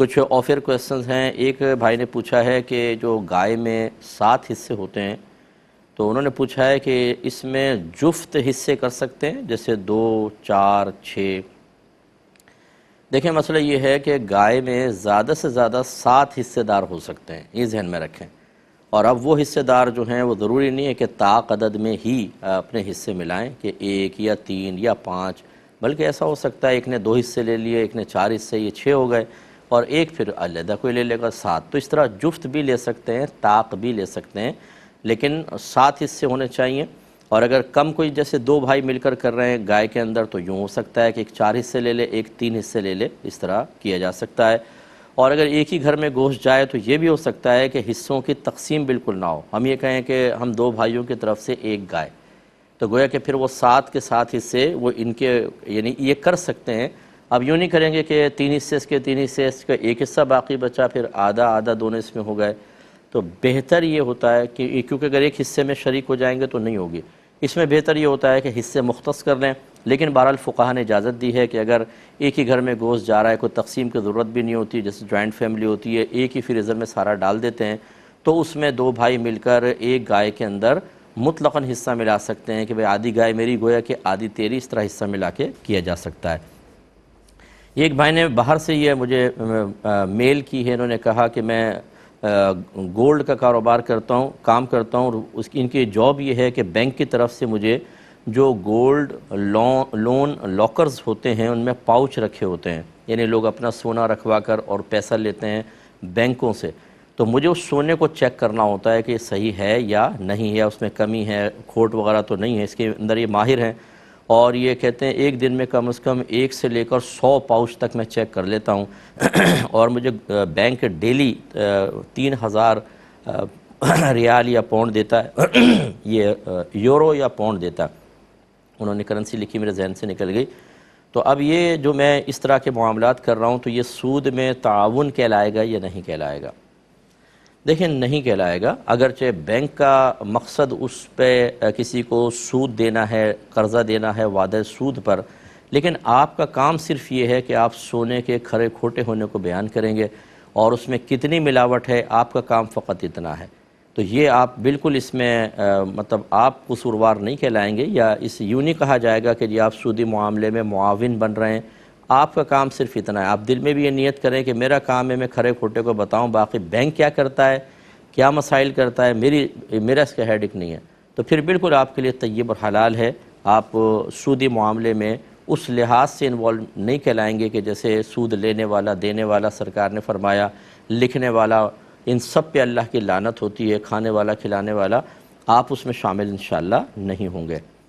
کچھ offer questions ہیں۔ ایک بھائی نے پوچھا ہے کہ جو گائے میں 7 حصے ہوتے ہیں تو انہوں نے پوچھا ہے کہ اس میں جفت حصے کر سکتے ہیں، جیسے 2، 4، 6۔ دیکھیں مسئلہ یہ ہے کہ گائے میں زیادہ سے زیادہ 7 حصے دار ہو سکتے ہیں، یہ ذہن میں رکھیں۔ اور اب وہ حصے دار جو ہیں وہ ضروری نہیں ہے کہ طاق عدد میں ہی اپنے حصے ملائیں کہ 1 یا 3 یا 5، بلکہ ایسا ہو سکتا ہے ایک نے 2 حصے لے لیے، ایک نے 4 حصے، یہ 6 ہو گئے، اور ایک پھر علیحدہ کوئی لے لے گا 7۔ تو اس طرح جفت بھی لے سکتے ہیں، طاق بھی لے سکتے ہیں، لیکن 7 حصے ہونے چاہیے۔ اور اگر کم کوئی جیسے 2 بھائی مل کر رہے ہیں گائے کے اندر تو یوں ہو سکتا ہے کہ ایک 4 حصے لے لے، ایک 3 حصے لے لے، اس طرح کیا جا سکتا ہے۔ اور اگر ایک ہی گھر میں گوشت جائے تو یہ بھی ہو سکتا ہے کہ حصوں کی تقسیم بالکل نہ ہو، ہم یہ کہیں کہ ہم 2 بھائیوں کی طرف سے ایک گائے، تو گویا کہ پھر وہ 7 کے 7 حصے وہ ان کے یعنی یہ کر سکتے ہیں۔ اب یوں نہیں کریں گے کہ 3 حصے اس کے، 3 حصے اس کا، ایک حصہ باقی بچا، پھر آدھا آدھا دونوں اس میں ہو گئے۔ تو بہتر یہ ہوتا ہے کہ کیونکہ اگر ایک حصے میں شریک ہو جائیں گے تو نہیں ہوگی، اس میں بہتر یہ ہوتا ہے کہ حصے مختص کر لیں۔ لیکن بہرحال فقہا نے اجازت دی ہے کہ اگر ایک ہی گھر میں گوشت جا رہا ہے، کوئی تقسیم کی ضرورت بھی نہیں ہوتی، جیسے جوائنٹ فیملی ہوتی ہے، ایک ہی فریزر میں سارا ڈال دیتے ہیں، تو اس میں 2 بھائی مل کر ایک گائے کے اندر مطلقاً حصہ ملا سکتے ہیں کہ بھئی آدھی گائے میری گویا کہ آدھی تیری، اس طرح حصہ ملا کے کیا جا سکتا ہے۔ یہ ایک بھائی نے باہر سے یہ مجھے میل کی ہے، انہوں نے کہا کہ میں گولڈ کا کاروبار کرتا ہوں، کام کرتا ہوں، اور ان کی جاب یہ ہے کہ بینک کی طرف سے مجھے جو گولڈ لون لاکرز ہوتے ہیں ان میں پاؤچ رکھے ہوتے ہیں، یعنی لوگ اپنا سونا رکھوا کر اور پیسہ لیتے ہیں بینکوں سے، تو مجھے اس سونے کو چیک کرنا ہوتا ہے کہ یہ صحیح ہے یا نہیں ہے، اس میں کمی ہے، کھوٹ وغیرہ تو نہیں ہے، اس کے اندر یہ ماہر ہیں، اور یہ کہتے ہیں ایک دن میں کم از کم 1 سے لے کر 100 پاؤچ تک میں چیک کر لیتا ہوں اور مجھے بینک ڈیلی 3000 ریال یا پاؤنڈ دیتا ہے یہ یورو یا پاؤنڈ دیتا ہے، انہوں نے کرنسی لکھی میرے ذہن سے نکل گئی۔ تو اب یہ جو میں اس طرح کے معاملات کر رہا ہوں تو یہ سود میں تعاون کہلائے گا یا نہیں کہلائے گا؟ دیکھیں نہیں کہلائے گا، اگرچہ بینک کا مقصد اس پہ کسی کو سود دینا ہے، قرضہ دینا ہے وعدہ سود پر، لیکن آپ کا کام صرف یہ ہے کہ آپ سونے کے کھرے کھوٹے ہونے کو بیان کریں گے اور اس میں کتنی ملاوٹ ہے، آپ کا کام فقط اتنا ہے، تو یہ آپ بالکل اس میں مطلب آپ قصوروار نہیں کہلائیں گے، یا اس یوں نہیں کہا جائے گا کہ جی آپ سودی معاملے میں معاون بن رہے ہیں، آپ کا کام صرف اتنا ہے۔ آپ دل میں بھی یہ نیت کریں کہ میرا کام ہے میں کھرے کھوٹے کو بتاؤں، باقی بینک کیا کرتا ہے، کیا مسائل کرتا ہے، میرا اس کا ہیڈک نہیں ہے، تو پھر بالکل آپ کے لیے طیب اور حلال ہے، آپ سودی معاملے میں اس لحاظ سے انوالو نہیں کہلائیں گے کہ جیسے سود لینے والا، دینے والا، سرکار نے فرمایا، لکھنے والا، ان سب پہ اللہ کی لعنت ہوتی ہے، کھانے والا، کھلانے والا، آپ اس میں شامل انشاءاللہ نہیں ہوں گے۔